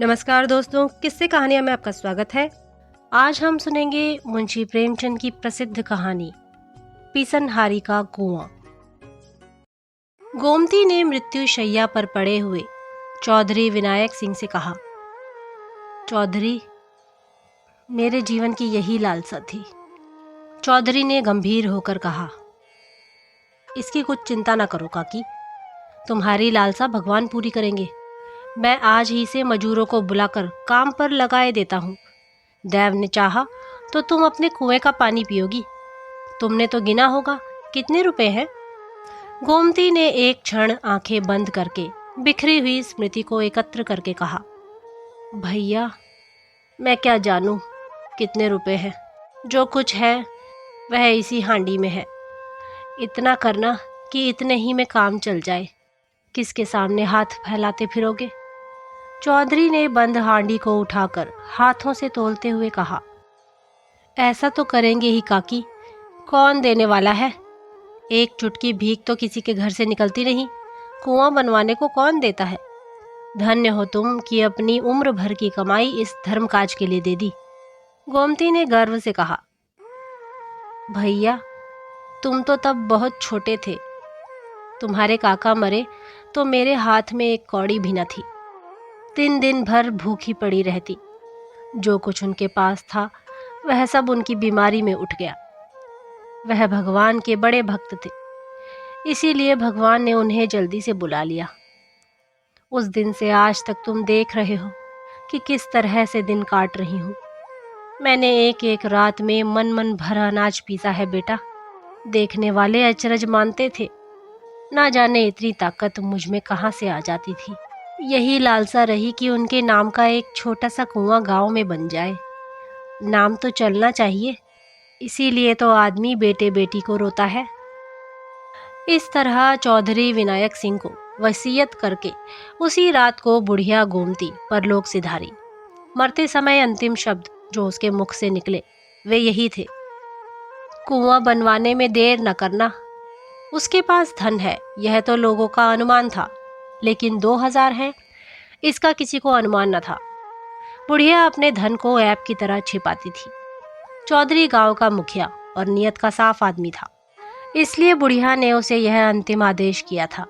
नमस्कार दोस्तों, किस्से कहानियां में आपका स्वागत है। आज हम सुनेंगे मुंशी प्रेमचंद की प्रसिद्ध कहानी पिसनहारी का कुआं। गोमती ने मृत्यु शैया पर पड़े हुए चौधरी विनायक सिंह से कहा, चौधरी, मेरे जीवन की यही लालसा थी। चौधरी ने गंभीर होकर कहा, इसकी कुछ चिंता न करो काकी, तुम्हारी लालसा भगवान पूरी करेंगे। मैं आज ही से मजूरों को बुलाकर काम पर लगाए देता हूँ। देव ने चाहा तो तुम अपने कुएं का पानी पियोगी। तुमने तो गिना होगा कितने रुपए हैं। गोमती ने एक क्षण आंखें बंद करके बिखरी हुई स्मृति को एकत्र करके कहा, भैया, मैं क्या जानूं कितने रुपए हैं। जो कुछ है वह इसी हांडी में है। इतना करना कि इतने ही में काम चल जाए। किसके सामने हाथ फैलाते फिरोगे। चौधरी ने बंद हांडी को उठाकर हाथों से तोलते हुए कहा, ऐसा तो करेंगे ही काकी, कौन देने वाला है। एक चुटकी भीख तो किसी के घर से निकलती नहीं। कुआं बनवाने को कौन देता है। धन्य हो तुम कि अपनी उम्र भर की कमाई इस धर्म काज के लिए दे दी। गोमती ने गर्व से कहा, भैया, तुम तो तब बहुत छोटे थे। तुम्हारे काका मरे तो मेरे हाथ में एक कौड़ी भी न थी। दिन भर भूखी पड़ी रहती। जो कुछ उनके पास था वह सब उनकी बीमारी में उठ गया। वह भगवान के बड़े भक्त थे, इसीलिए भगवान ने उन्हें जल्दी से बुला लिया। उस दिन से आज तक तुम देख रहे हो कि किस तरह से दिन काट रही हूँ। मैंने एक एक रात में मन भर अनाज पीसा है बेटा। देखने वाले अचरज मानते थे। ना जाने इतनी ताकत मुझ में कहाँ से आ जाती थी। यही लालसा रही कि उनके नाम का एक छोटा सा कुआं गांव में बन जाए। नाम तो चलना चाहिए, इसीलिए तो आदमी बेटे बेटी को रोता है। इस तरह चौधरी विनायक सिंह को वसीयत करके उसी रात को बुढ़िया गोमती परलोक सिधारी। मरते समय अंतिम शब्द जो उसके मुख से निकले वे यही थे, कुआं बनवाने में देर न करना। उसके पास धन है यह तो लोगों का अनुमान था, लेकिन 2000 हैं इसका किसी को अनुमान न था। बुढ़िया अपने धन को ऐप की तरह छिपाती थी। चौधरी गांव का मुखिया और नियत का साफ आदमी था, इसलिए बुढ़िया ने उसे यह अंतिम आदेश किया था।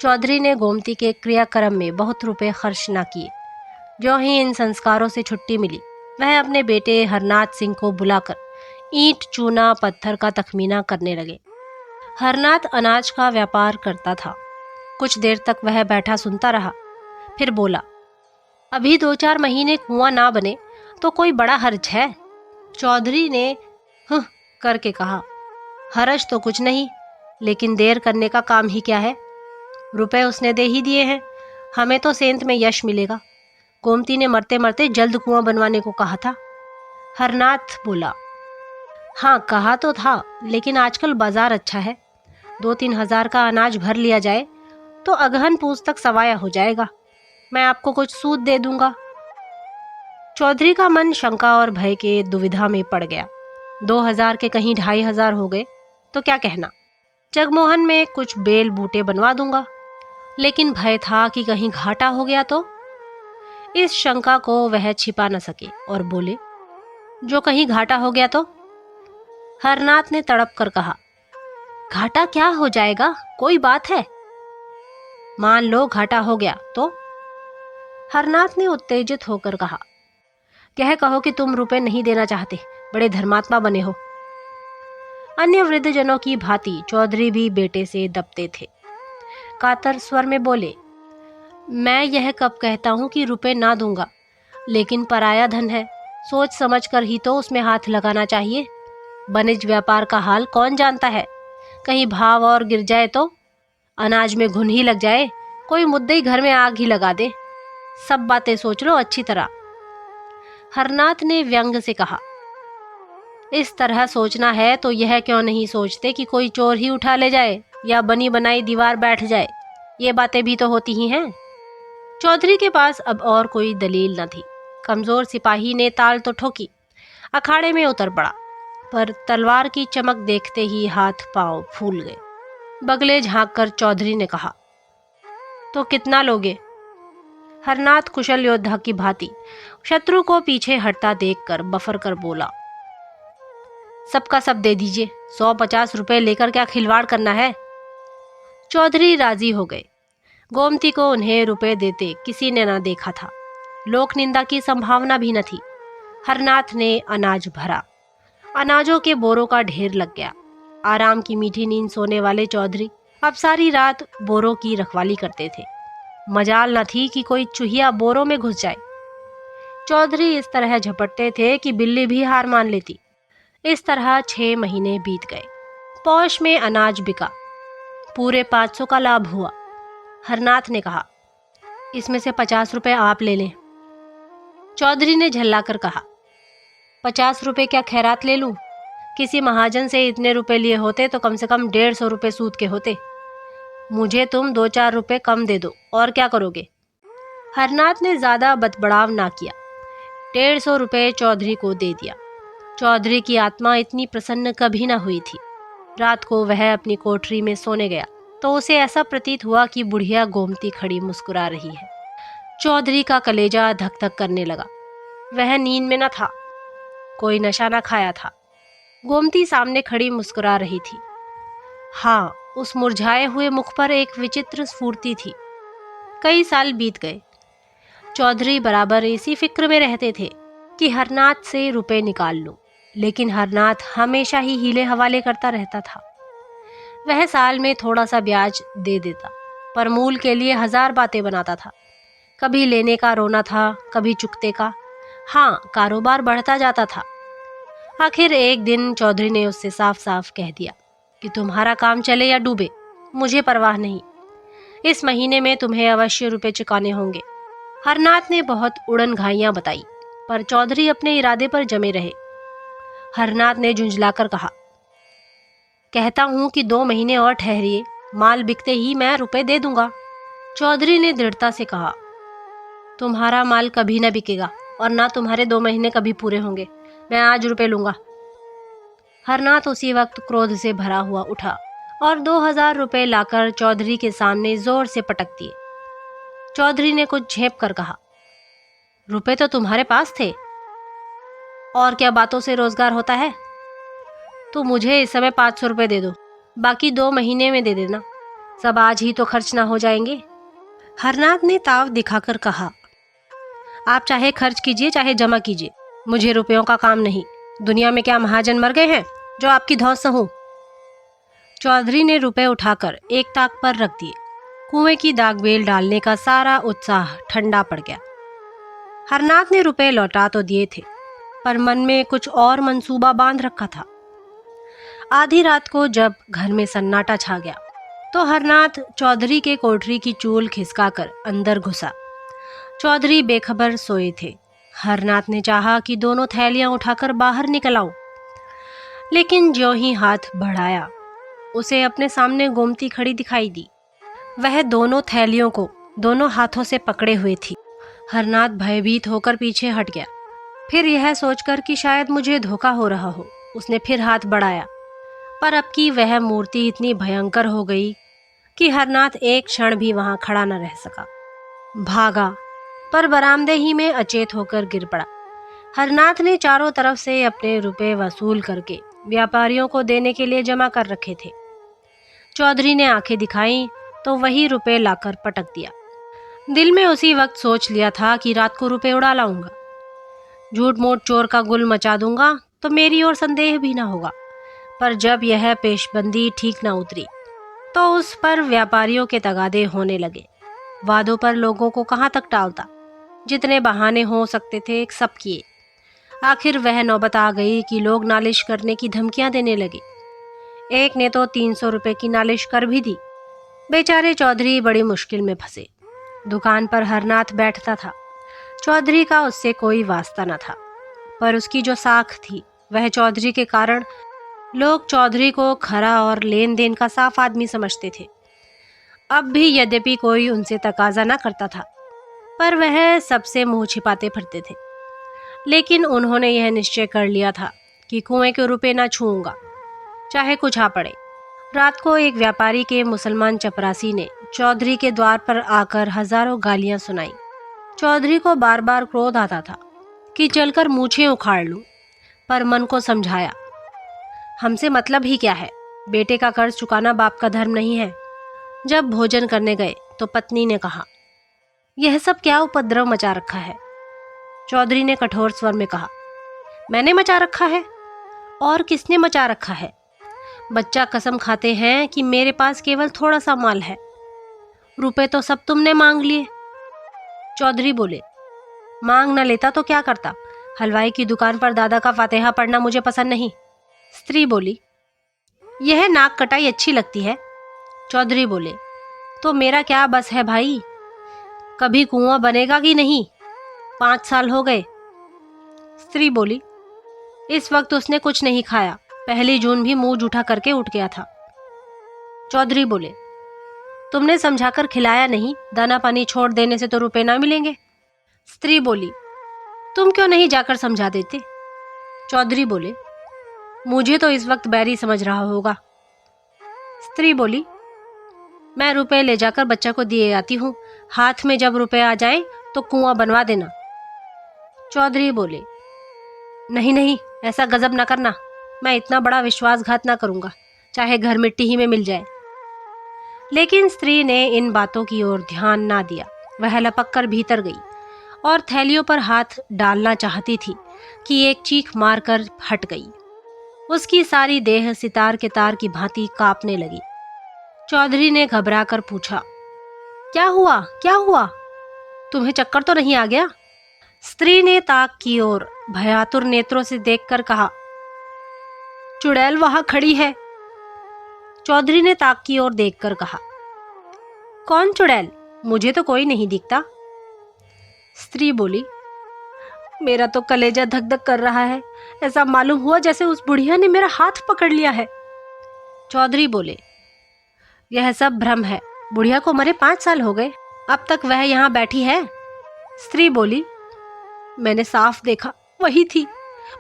चौधरी ने गोमती के क्रियाक्रम में बहुत रुपए खर्च न किए। जो ही इन संस्कारों से छुट्टी मिली वह अपने बेटे हरनाथ सिंह को बुलाकर ईंट चूना पत्थर का तखमीना करने लगे। हरनाथ अनाज का व्यापार करता था। कुछ देर तक वह बैठा सुनता रहा, फिर बोला, अभी 2-4 महीने कुआं ना बने तो कोई बड़ा हर्ज है। चौधरी ने हं करके कहा, हर्ज तो कुछ नहीं, लेकिन देर करने का काम ही क्या है। रुपए उसने दे ही दिए हैं, हमें तो सेंत में यश मिलेगा। गोमती ने मरते मरते जल्द कुआं बनवाने को कहा था। हरनाथ बोला, हाँ कहा तो था, लेकिन आजकल बाजार अच्छा है। 2-3 हजार का अनाज भर लिया जाए तो अगहन पूस तक सवाया हो जाएगा। मैं आपको कुछ सूद दे दूंगा। चौधरी का मन शंका और भय के दुविधा में पड़ गया। 2000 के कहीं 2500 हो गए तो क्या कहना। जगमोहन में कुछ बेल बूटे बनवा दूंगा, लेकिन भय था कि कहीं घाटा हो गया तो। इस शंका को वह छिपा न सके और बोले, जो कहीं घाटा हो गया तो। हरनाथ ने तड़प कर कहा, घाटा क्या हो जाएगा, कोई बात है। मान लो घाटा हो गया तो। हरनाथ ने उत्तेजित होकर कहा, कहो कि तुम रुपए नहीं देना चाहते, बड़े धर्मात्मा बने हो। अन्य वृद्धजनों की भांति चौधरी भी बेटे से दबते थे। कातर स्वर में बोले, मैं यह कब कहता हूं कि रुपए ना दूंगा, लेकिन पराया धन है, सोच समझ कर ही तो उसमें हाथ लगाना चाहिए। वनिज व्यापार का हाल कौन जानता है, कहीं भाव और गिर जाए तो। अनाज में घुन ही लग जाए, कोई मुद्दई घर में आग ही लगा दे। सब बातें सोच लो अच्छी तरह। हरनाथ ने व्यंग से कहा, इस तरह सोचना है तो यह क्यों नहीं सोचते कि कोई चोर ही उठा ले जाए या बनी बनाई दीवार बैठ जाए। ये बातें भी तो होती ही हैं। चौधरी के पास अब और कोई दलील न थी। कमजोर सिपाही ने ताल तो ठोकी, अखाड़े में उतर पड़ा, पर तलवार की चमक देखते ही हाथ पांव फूल गए। बगले झांक कर चौधरी ने कहा, तो कितना लोगे। हरनाथ कुशल योद्धा की भांति शत्रु को पीछे हटता देखकर बफर कर बोला, सबका सब दे दीजिए, 150 रुपए लेकर क्या खिलवाड़ करना है। चौधरी राजी हो गए। गोमती को उन्हें रुपए देते किसी ने न देखा था, लोक निंदा की संभावना भी न थी। हरनाथ ने अनाज भरा, अनाजों के बोरों का ढेर लग गया। आराम की मीठी नींद सोने वाले चौधरी अब सारी रात बोरों की रखवाली करते थे। मजाल न थी कि कोई चूहिया बोरों में घुस जाए। चौधरी इस तरह झपटते थे कि बिल्ली भी हार मान लेती। इस तरह 6 महीने बीत गए। पौष में अनाज बिका, पूरे 500 का लाभ हुआ। हरनाथ ने कहा, इसमें से 50 रुपए आप ले लें। चौधरी ने झल्लाकर कहा, 50 रुपए क्या खैरात ले लूं? किसी महाजन से इतने रुपए लिए होते तो कम से कम 150 रुपए सूद के होते। मुझे तुम 2-4 रुपए कम दे दो, और क्या करोगे? हरनाथ ने ज्यादा बतबड़ाव ना किया, 150 रुपए चौधरी को दे दिया। चौधरी की आत्मा इतनी प्रसन्न कभी न हुई थी। रात को वह अपनी कोठरी में सोने गया तो उसे ऐसा प्रतीत हुआ कि बुढ़िया गोमती खड़ी मुस्कुरा रही है। चौधरी का कलेजा धक धक करने लगा। वह नींद में न था, कोई नशा न खाया था। गोमती सामने खड़ी मुस्कुरा रही थी। हाँ, उस मुरझाए हुए मुख पर एक विचित्र स्फूर्ति थी। कई साल बीत गए। चौधरी बराबर इसी फिक्र में रहते थे कि हरनाथ से रुपए निकाल लूं, लेकिन हरनाथ हमेशा ही हीले हवाले करता रहता था। वह साल में थोड़ा सा ब्याज दे देता, पर मूल के लिए 1000 बातें बनाता था। कभी लेने का रोना था, कभी चुकते का। हाँ, कारोबार बढ़ता जाता था। आखिर एक दिन चौधरी ने उससे साफ साफ कह दिया कि तुम्हारा काम चले या डूबे, मुझे परवाह नहीं। इस महीने में तुम्हें अवश्य रुपए चुकाने होंगे। हरनाथ ने बहुत उड़न घाइयां बताई, पर चौधरी अपने इरादे पर जमे रहे। हरनाथ ने झुंझलाकर कहा, कहता हूं कि 2 महीने और ठहरिए, माल बिकते ही मैं रुपए दे दूंगा। चौधरी ने दृढ़ता से कहा, तुम्हारा माल कभी न बिकेगा और ना तुम्हारे 2 महीने कभी पूरे होंगे। मैं आज रुपए लूंगा। हरनाथ उसी वक्त क्रोध से भरा हुआ उठा और 2000 रुपए लाकर चौधरी के सामने जोर से पटक दिए। चौधरी ने कुछ झेप कर कहा, रुपए तो तुम्हारे पास थे, और क्या बातों से रोजगार होता है? तो मुझे इस समय 500 रुपए दे दो, बाकी 2 महीने में दे देना। सब आज ही तो खर्च ना हो जाएंगे। हरनाथ ने ताव दिखाकर कहा, आप चाहे खर्च कीजिए चाहे जमा कीजिए, मुझे रुपयों का काम नहीं। दुनिया में क्या महाजन मर गए हैं जो आपकी धौंस सहूं? चौधरी ने रुपए उठाकर एक ताक पर रख दिए। कुएं की दागबेल डालने का सारा उत्साह ठंडा पड़ गया। हरनाथ ने रुपए लौटा तो दिए थे, पर मन में कुछ और मंसूबा बांध रखा था। आधी रात को जब घर में सन्नाटा छा गया तो हरनाथ चौधरी के कोठरी की चूल खिसकाकर अंदर घुसा। चौधरी बेखबर सोए थे। हरनाथ ने चाहा कि दोनों थैलियां उठाकर बाहर निकल आऊं, लेकिन ज्यों ही हाथ बढ़ाया उसे अपने सामने गोमती खड़ी दिखाई दी। वह दोनों थैलियों को दोनों हाथों से पकड़े हुए थी। हरनाथ भयभीत होकर पीछे हट गया। फिर यह सोचकर कि शायद मुझे धोखा हो रहा हो, उसने फिर हाथ बढ़ाया, पर अब की वह मूर्ति इतनी भयंकर हो गई कि हरनाथ एक क्षण भी वहां खड़ा न रह सका। भागा, पर बरामदे ही में अचेत होकर गिर पड़ा। हरनाथ ने चारों तरफ से अपने रुपए वसूल करके व्यापारियों को देने के लिए जमा कर रखे थे। चौधरी ने आंखें दिखाई तो वही रुपए लाकर पटक दिया। दिल में उसी वक्त सोच लिया था कि रात को रुपए उड़ा लाऊंगा, झूठ मूठ चोर का गुल मचा दूंगा तो मेरी ओर संदेह भी ना होगा। पर जब यह पेशबंदी ठीक ना उतरी तो उस पर व्यापारियों के तगादे होने लगे। वादों पर लोगों को कहाँ तक टालता, जितने बहाने हो सकते थे सब किए। आखिर वह नौबत आ गई कि लोग नालिश करने की धमकियां देने लगे। एक ने तो 300 रुपए की नालिश कर भी दी। बेचारे चौधरी बड़ी मुश्किल में फंसे। दुकान पर हरनाथ बैठता था। चौधरी का उससे कोई वास्ता न था, पर उसकी जो साख थी वह चौधरी के कारण लोग चौधरी को खरा और लेन देन का साफ आदमी समझते थे। अब भी यद्यपि कोई उनसे तकाजा न करता था, पर वह सबसे मुंह छिपाते फिरते थे। लेकिन उन्होंने यह निश्चय कर लिया था कि कुएं के रुपए न छूऊंगा, चाहे कुछ आ पड़े। रात को एक व्यापारी के मुसलमान चपरासी ने चौधरी के द्वार पर आकर हजारों गालियां सुनाई। चौधरी को बार बार क्रोध आता था कि चलकर मूछें उखाड़ लूं, पर मन को समझाया, हमसे मतलब ही क्या है, बेटे का कर्ज चुकाना बाप का धर्म नहीं है। जब भोजन करने गए तो पत्नी ने कहा, यह सब क्या उपद्रव मचा रखा है। चौधरी ने कठोर स्वर में कहा, मैंने मचा रखा है? और किसने मचा रखा है? बच्चा कसम खाते हैं कि मेरे पास केवल थोड़ा सा माल है, रुपए तो सब तुमने मांग लिए। चौधरी बोले, मांग न लेता तो क्या करता, हलवाई की दुकान पर दादा का फातिहा पढ़ना मुझे पसंद नहीं। स्त्री बोली, यह नाक कटाई अच्छी लगती है। चौधरी बोले, तो मेरा क्या बस है भाई, कभी कुआं बनेगा कि नहीं, 5 साल हो गए। स्त्री बोली, इस वक्त उसने कुछ नहीं खाया, 1 जून भी मुंह जूठा करके उठ गया था। चौधरी बोले, तुमने समझाकर खिलाया नहीं, दाना पानी छोड़ देने से तो रुपए ना मिलेंगे। स्त्री बोली, तुम क्यों नहीं जाकर समझा देते। चौधरी बोले, मुझे तो इस वक्त बैरी समझ रहा होगा। स्त्री बोली, मैं रुपए ले जाकर बच्चा को दिए आती हूँ, हाथ में जब रुपए आ जाए तो कुआं बनवा देना। चौधरी बोले, नहीं नहीं, ऐसा गजब ना करना, मैं इतना बड़ा विश्वासघात ना करूंगा, चाहे घर मिट्टी ही में मिल जाए। लेकिन स्त्री ने इन बातों की ओर ध्यान ना दिया। वह लपक कर भीतर गई और थैलियों पर हाथ डालना चाहती थी कि एक चीख मारकर हट गई। उसकी सारी देह सितार के तार की भांति कांपने लगी। चौधरी ने घबराकर पूछा, क्या हुआ, क्या हुआ, तुम्हें चक्कर तो नहीं आ गया। स्त्री ने ताक की ओर भयातुर नेत्रों से देखकर कहा, चुड़ैल वहां खड़ी है। चौधरी ने ताक की ओर देखकर कहा, कौन चुड़ैल, मुझे तो कोई नहीं दिखता। स्त्री बोली, मेरा तो कलेजा धक धक कर रहा है, ऐसा मालूम हुआ जैसे उस बुढ़िया ने मेरा हाथ पकड़ लिया है। चौधरी बोले, यह सब भ्रम है, बुढ़िया को मरे 5 साल हो गए, अब तक वह यहाँ बैठी है। स्त्री बोली, मैंने साफ देखा, वही थी,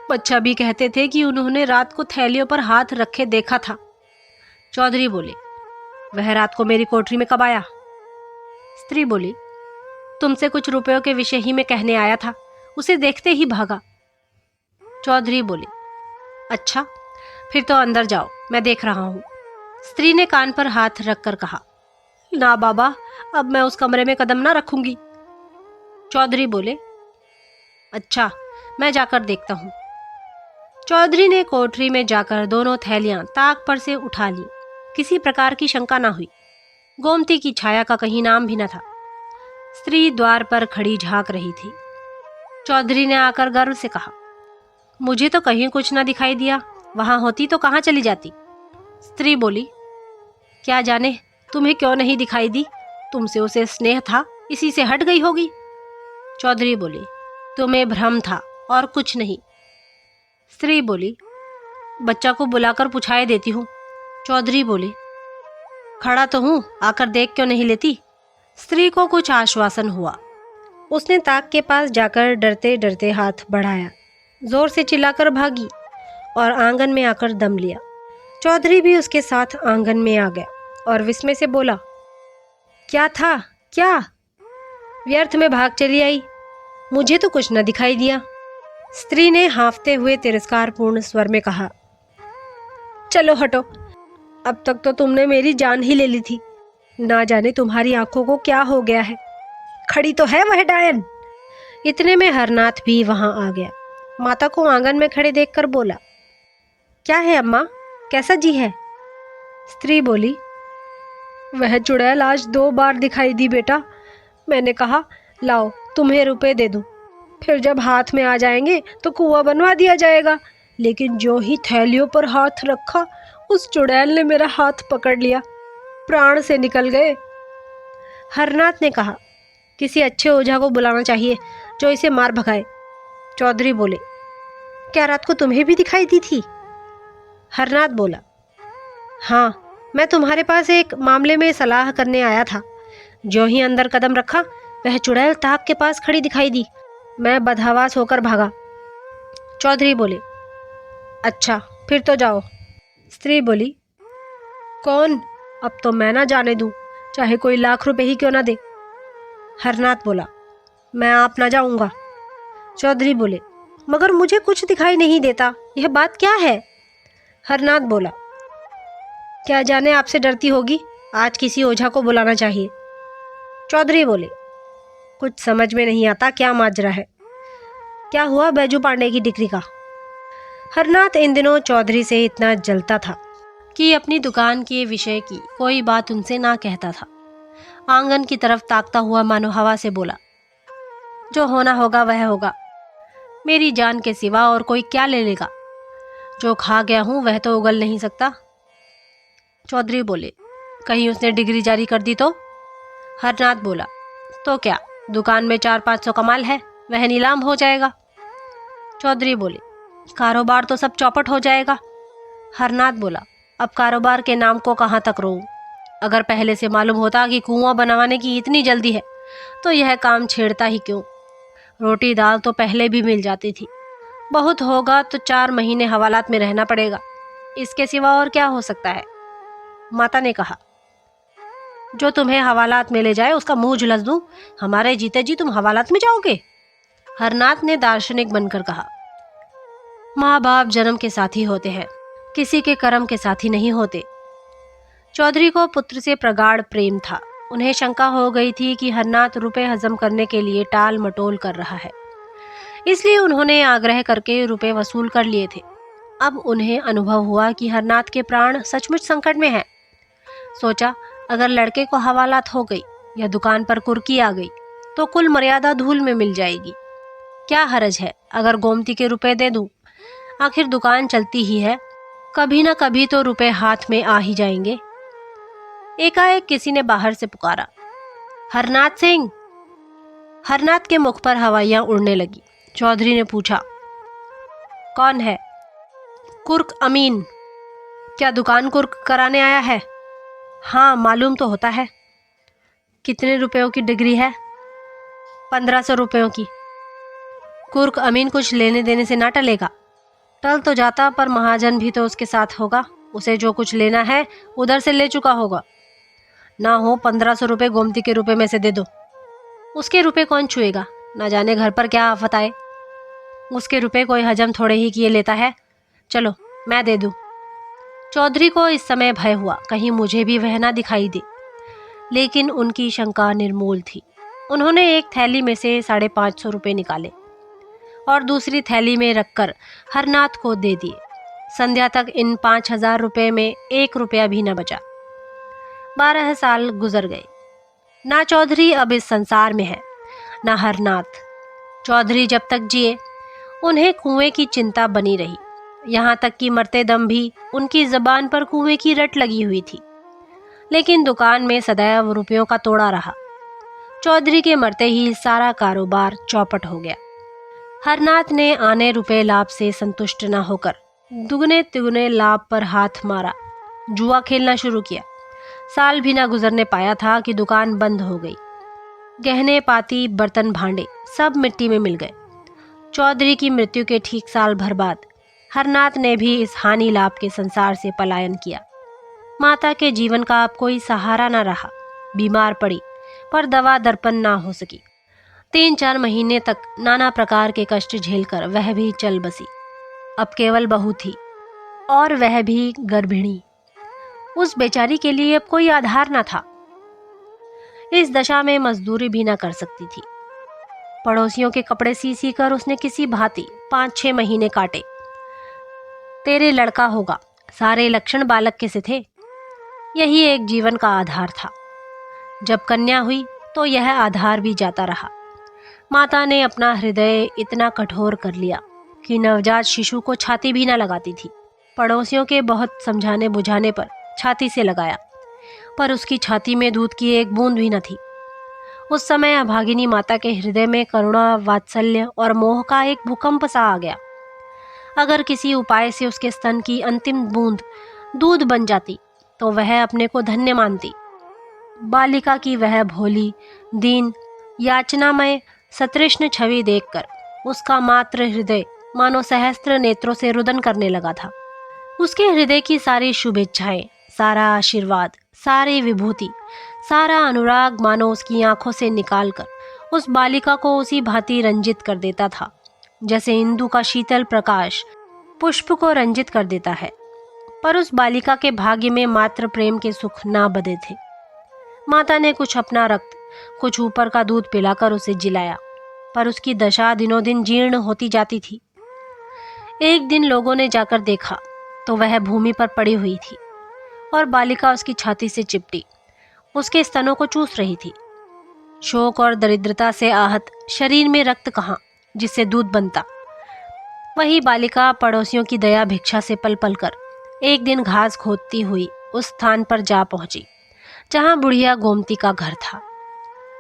बच्चा भी कहते थे कि उन्होंने रात को थैलियों पर हाथ रखे देखा था। चौधरी बोले, वह रात को मेरी कोठरी में कब आया। स्त्री बोली, तुमसे कुछ रुपयों के विषय ही में कहने आया था, उसे देखते ही भागा। चौधरी बोले, अच्छा, फिर तो अंदर जाओ, मैं देख रहा हूँ। स्त्री ने कान पर हाथ रखकर कहा, ना बाबा, अब मैं उस कमरे में कदम ना रखूंगी। चौधरी बोले, अच्छा, मैं जाकर देखता हूँ। चौधरी ने कोठरी में जाकर दोनों थैलियां ताक पर से उठा ली। किसी प्रकार की शंका ना हुई, गोमती की छाया का कहीं नाम भी न था। स्त्री द्वार पर खड़ी झांक रही थी। चौधरी ने आकर गर्व से कहा, मुझे तो कहीं कुछ ना दिखाई दिया, वहां होती तो कहाँ चली जाती। स्त्री बोली, क्या जाने तुम्हें क्यों नहीं दिखाई दी, तुमसे उसे स्नेह था, इसी से हट गई होगी। चौधरी बोली, तुम्हें भ्रम था और कुछ नहीं। स्त्री बोली, बच्चा को बुलाकर पुछाए देती हूँ। चौधरी बोली, खड़ा तो हूँ, आकर देख क्यों नहीं लेती। स्त्री को कुछ आश्वासन हुआ। उसने ताक के पास जाकर डरते डरते हाथ बढ़ाया, जोर से चिल्लाकर भागी और आंगन में आकर दम लिया। चौधरी भी उसके साथ आंगन में आ गया और विस्मय से बोला, क्या था, क्या व्यर्थ में भाग चली आई, मुझे तो कुछ न दिखाई दिया। स्त्री ने हाँफते हुए तिरस्कारपूर्ण स्वर में कहा, चलो हटो, अब तक तो तुमने मेरी जान ही ले ली थी, ना जाने तुम्हारी आंखों को क्या हो गया है, खड़ी तो है वह डायन। इतने में हरनाथ भी वहां आ गया। माता को आंगन में खड़े देखकर बोला, क्या है अम्मा, कैसा जी है। स्त्री बोली, वह चुड़ैल आज 2 बार दिखाई दी बेटा, मैंने कहा लाओ तुम्हें रुपए दे दूं, फिर जब हाथ में आ जाएंगे तो कुआं बनवा दिया जाएगा, लेकिन जो ही थैलियों पर हाथ रखा उस चुड़ैल ने मेरा हाथ पकड़ लिया, प्राण से निकल गए। हरनाथ ने कहा, किसी अच्छे ओझा को बुलाना चाहिए जो इसे मार भगाए। चौधरी बोले, क्या रात को तुम्हें भी दिखाई दी थी। हरनाथ बोला, हाँ, मैं तुम्हारे पास एक मामले में सलाह करने आया था। जो ही अंदर कदम रखा वह चुड़ैल ताक के पास खड़ी दिखाई दी, मैं बदहवास होकर भागा। चौधरी बोले, अच्छा, फिर तो जाओ। स्त्री बोली, कौन, अब तो मैं ना जाने दूं, चाहे कोई लाख रुपए ही क्यों ना दे। हरनाथ बोला, मैं आप ना जाऊंगा। चौधरी बोले, मगर मुझे कुछ दिखाई नहीं देता, यह बात क्या है? हरनाथ बोला, क्या जाने आपसे डरती होगी, आज किसी ओझा को बुलाना चाहिए। चौधरी बोले, कुछ समझ में नहीं आता क्या माजरा है, क्या हुआ बैजू पांडे की डिग्री का? हरनाथ इन दिनों चौधरी से इतना जलता था कि अपनी दुकान के विषय की कोई बात उनसे ना कहता था। आंगन की तरफ ताकता हुआ मानो हवा से बोला, जो होना होगा वह होगा, मेरी जान के सिवा और कोई क्या ले लेगा? जो खा गया हूं वह तो उगल नहीं सकता। चौधरी बोले, कहीं उसने डिग्री जारी कर दी तो? हरनाथ बोला, तो क्या, दुकान में 400-500 का माल है, वह नीलाम हो जाएगा। चौधरी बोले, कारोबार तो सब चौपट हो जाएगा। हरनाथ बोला, अब कारोबार के नाम को कहाँ तक रोऊं? अगर पहले से मालूम होता कि कुआं बनवाने की इतनी जल्दी है तो यह काम छेड़ता ही क्यों? रोटी दाल तो पहले भी मिल जाती थी। बहुत होगा तो 4 महीने हवालात में रहना पड़ेगा, इसके सिवा और क्या हो सकता है? माता ने कहा, जो तुम्हें हवालात में ले जाए उसका मुंह झुलस दूं, हमारे जीते जी तुम हवालात में जाओगे? हरनाथ ने दार्शनिक बनकर कहा, माँ बाप जन्म के साथी होते हैं, किसी के कर्म के साथी नहीं होते। चौधरी को पुत्र से प्रगाढ़ प्रेम था। उन्हें शंका हो गई थी कि हरनाथ रुपए हजम करने के लिए टाल मटोल कर रहा है, इसलिए उन्होंने आग्रह करके रुपए वसूल कर लिए थे। अब उन्हें अनुभव हुआ कि हरनाथ के प्राण सचमुच संकट में हैं। सोचा, अगर लड़के को हवालात हो गई या दुकान पर कुर्की आ गई तो कुल मर्यादा धूल में मिल जाएगी। क्या हरज है अगर गोमती के रुपए दे दूं? आखिर दुकान चलती ही है, कभी ना कभी तो रुपए हाथ में आ ही जाएंगे। एकाएक किसी ने बाहर से पुकारा, हरनाथ सिंह। हरनाथ के मुख पर हवाइयां उड़ने लगी। चौधरी ने पूछा, कौन है? कुर्क अमीन। क्या दुकान कुर्क कराने आया है? हाँ, मालूम तो होता है। कितने रुपयों की डिग्री है? 1500 रुपयों की। कुर्क अमीन कुछ लेने देने से ना टलेगा। टल तो जाता, पर महाजन भी तो उसके साथ होगा, उसे जो कुछ लेना है उधर से ले चुका होगा। ना हो 1500 रुपये गोमती के रुपए में से दे दो। उसके रुपए कौन छुएगा, ना जाने घर पर क्या आफत आए। उसके रुपए कोई हजम थोड़े ही किए लेता है, चलो मैं दे दूं। चौधरी को इस समय भय हुआ कहीं मुझे भी वह ना दिखाई दे, लेकिन उनकी शंका निर्मूल थी। उन्होंने एक थैली में से 550 रुपये निकाले और दूसरी थैली में रखकर हरनाथ को दे दिए। संध्या तक इन 5000 रुपये में 1 रुपया भी न बचा। 12 साल गुजर गए। ना चौधरी अब इस संसार में है, ना हरनाथ। चौधरी जब तक जिए उन्हें कुएं की चिंता बनी रही, यहाँ तक कि मरते दम भी उनकी जबान पर कुएं की रट लगी हुई थी। लेकिन दुकान में सदैव रुपयों का तोड़ा रहा। चौधरी के मरते ही सारा कारोबार चौपट हो गया। हरनाथ ने आने रुपए लाभ से संतुष्ट न होकर दुगने तिगुने लाभ पर हाथ मारा, जुआ खेलना शुरू किया। साल भी ना गुजरने पाया था कि दुकान बंद हो गई। गहने पाती बर्तन भांडे सब मिट्टी में मिल गए। चौधरी की मृत्यु के ठीक साल भर बाद हरनाथ ने भी इस हानि लाभ के संसार से पलायन किया। माता के जीवन का अब कोई सहारा न रहा। बीमार पड़ी पर दवा दर्पण ना हो सकी। 3-4 महीने तक नाना प्रकार के कष्ट झेलकर वह भी चल बसी। अब केवल बहू थी, और वह भी गर्भिणी। उस बेचारी के लिए अब कोई आधार न था। इस दशा में मजदूरी भी ना कर सकती थी। पड़ोसियों के कपड़े सी सी कर उसने किसी भांति 5-6 महीने काटे। तेरे लड़का होगा, सारे लक्षण बालक के से थे। यही एक जीवन का आधार था। जब कन्या हुई तो यह आधार भी जाता रहा। माता ने अपना हृदय इतना कठोर कर लिया कि नवजात शिशु को छाती भी न लगाती थी। पड़ोसियों के बहुत समझाने बुझाने पर छाती से लगाया, पर उसकी छाती में दूध की एक बूंद भी न थी। उस समय अभागिनी माता के हृदय में करुणा, वात्सल्य और मोह का एक भूकंप सा आ गया। अगर किसी उपाय से उसके स्तन की अंतिम बूंद दूध बन जाती तो वह अपने को धन्य मानती। बालिका की वह भोली, दीन, याचनामय, सतृष्ण छवि देखकर उसका मातृ हृदय मानो सहस्त्र नेत्रों से रुदन करने लगा था। उसके हृदय की सारी शुभेच्छाएं, सारा आशीर्वाद, सारी विभूति, सारा अनुराग मानो उसकी आंखों से निकालकर उस बालिका को उसी भांति रंजित कर देता था जैसे इंदु का शीतल प्रकाश पुष्प को रंजित कर देता है। पर उस बालिका के भाग्य में मात्र प्रेम के सुख ना बंधे थे। माता ने कुछ अपना रक्त, कुछ ऊपर का दूध पिलाकर उसे जिलाया, पर उसकी दशा दिनों दिन जीर्ण होती जाती थी। एक दिन लोगों ने जाकर देखा तो वह भूमि पर पड़ी हुई थी और बालिका उसकी छाती से चिपटी उसके स्तनों को चूस रही थी। शोक और दरिद्रता से आहत शरीर में रक्त कहाँ जिससे दूध बनता। वही बालिका पड़ोसियों की दया भिक्षा से पल पल कर एक दिन घास खोदती हुई उस स्थान पर जा पहुंची जहां बुढ़िया गोमती का घर था।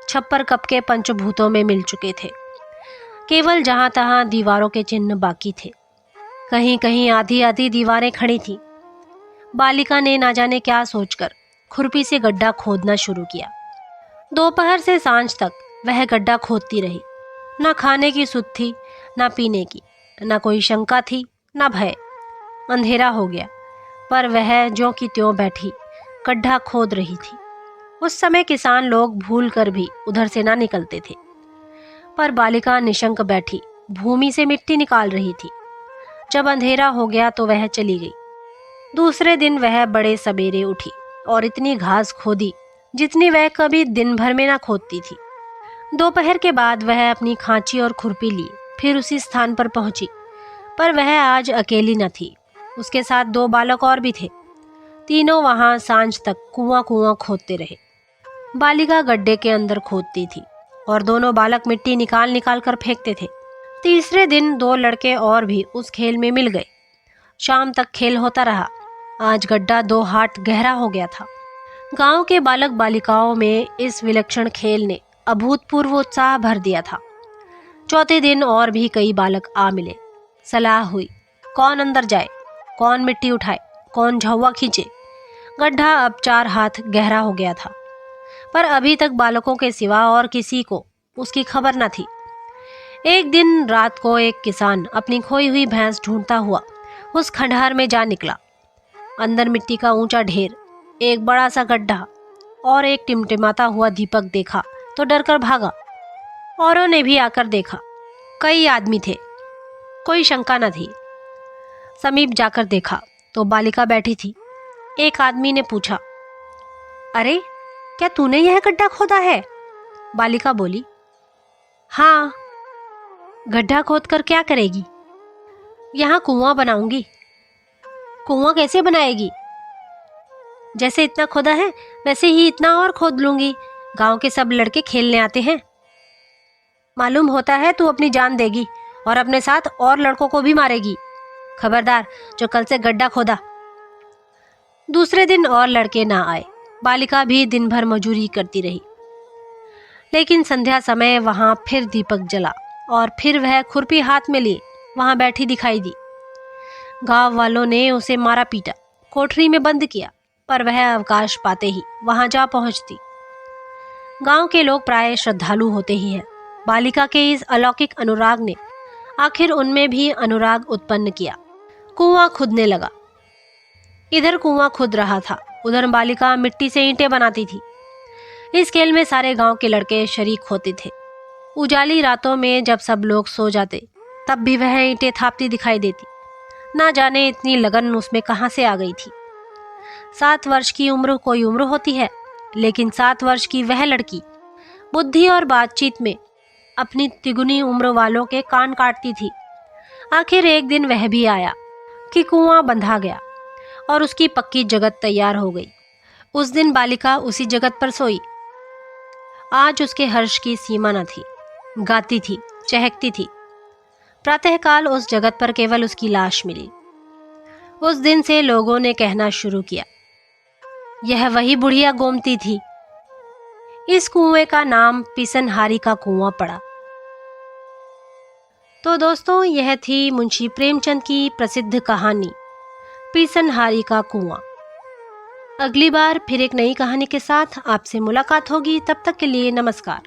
छप्पर कब के पंचभूतों में मिल चुके थे, केवल जहां तहां दीवारों के चिन्ह बाकी थे। कहीं कहीं आधी आधी दीवारें खड़ी थीं। बालिका ने ना जाने क्या सोचकर खुरपी से गड्ढा खोदना शुरू किया। दोपहर से सांझ तक वह गड्ढा खोदती रही। ना खाने की सुध थी, ना पीने की, ना कोई शंका थी, ना भय। अंधेरा हो गया पर वह ज्यों की त्यों बैठी गड्ढा खोद रही थी। उस समय किसान लोग भूल कर भी उधर से ना निकलते थे, पर बालिका निशंक बैठी भूमि से मिट्टी निकाल रही थी। जब अंधेरा हो गया तो वह चली गई। दूसरे दिन वह बड़े सवेरे उठी और इतनी घास खोदी जितनी वह कभी दिन भर में ना खोदती थी। दोपहर के बाद वह अपनी खांची और खुरपी लिए फिर उसी स्थान पर पहुंची, पर वह आज अकेली न थी। उसके साथ 2 बालक और भी थे। तीनों वहां सांझ तक कुआं कुआं खोदते रहे। बालिका गड्ढे के अंदर खोदती थी और दोनों बालक मिट्टी निकाल निकाल कर फेंकते थे। तीसरे दिन 2 लड़के और भी उस खेल में मिल गए। शाम तक खेल होता रहा। आज गड्ढा 2 हाथ गहरा हो गया था। गांव के बालक बालिकाओं में इस विलक्षण खेल ने अभूतपूर्व उत्साह भर दिया था। चौथे दिन और भी कई बालक आ मिले। सलाह हुई, कौन अंदर जाए, कौन मिट्टी उठाए, कौन झौवा खींचे। गड्ढा अब 4 हाथ गहरा हो गया था, पर अभी तक बालकों के सिवा और किसी को उसकी खबर न थी। एक दिन रात को एक किसान अपनी खोई हुई भैंस ढूंढता हुआ उस खंडहर में जा निकला। अंदर मिट्टी का ऊंचा ढेर, एक बड़ा सा गड्ढा और एक टिमटिमाता हुआ दीपक देखा तो डरकर भागा। औरों ने भी आकर देखा। कई आदमी थे, कोई शंका न थी। समीप जाकर देखा तो बालिका बैठी थी। एक आदमी ने पूछा, अरे क्या तूने यह गड्ढा खोदा है? बालिका बोली, हाँ। गड्ढा खोद कर क्या करेगी? यहाँ कुआं बनाऊंगी। कुआं कैसे बनाएगी? जैसे इतना खोदा है वैसे ही इतना और खोद लूंगी। गांव के सब लड़के खेलने आते हैं। मालूम होता है तू अपनी जान देगी और अपने साथ और लड़कों को भी मारेगी। खबरदार जो कल से गड्ढा खोदा। दूसरे दिन और लड़के ना आए। बालिका भी दिन भर मजूरी करती रही, लेकिन संध्या समय वहां फिर दीपक जला और फिर वह खुरपी हाथ में लिए वहां बैठी दिखाई दी। गांव वालों ने उसे मारा पीटा, कोठरी में बंद किया, पर वह अवकाश पाते ही वहां जा पहुंचती। गांव के लोग प्राय श्रद्धालु होते ही हैं। बालिका के इस अलौकिक अनुराग ने आखिर उनमें भी अनुराग उत्पन्न किया। कुआं खुदने लगा। इधर कुआं खुद रहा था, उधर बालिका मिट्टी से ईंटें बनाती थी। इस खेल में सारे गांव के लड़के शरीक होते थे। उजाली रातों में जब सब लोग सो जाते तब भी वह ईंटें थापती दिखाई देती। ना जाने इतनी लगन उसमें कहां से आ गई थी। 7 वर्ष की उम्र कोई उम्र होती है, लेकिन 7 वर्ष की वह लड़की बुद्धि और बातचीत में अपनी तिगुनी उम्र वालों के कान काटती थी। आखिर एक दिन वह भी आया कि कुआं बंधा गया और उसकी पक्की जगत तैयार हो गई। उस दिन बालिका उसी जगत पर सोई। आज उसके हर्ष की सीमा न थी। गाती थी, चहकती थी। प्रातःकाल उस जगत पर केवल उसकी लाश मिली। उस दिन से लोगों ने कहना शुरू किया, यह वही बुढ़िया गोमती थी। इस कुएं का नाम पिसनहारी का कुआं पड़ा। तो दोस्तों, यह थी मुंशी प्रेमचंद की प्रसिद्ध कहानी पिसनहारी का कुआं। अगली बार फिर एक नई कहानी के साथ आपसे मुलाकात होगी। तब तक के लिए नमस्कार।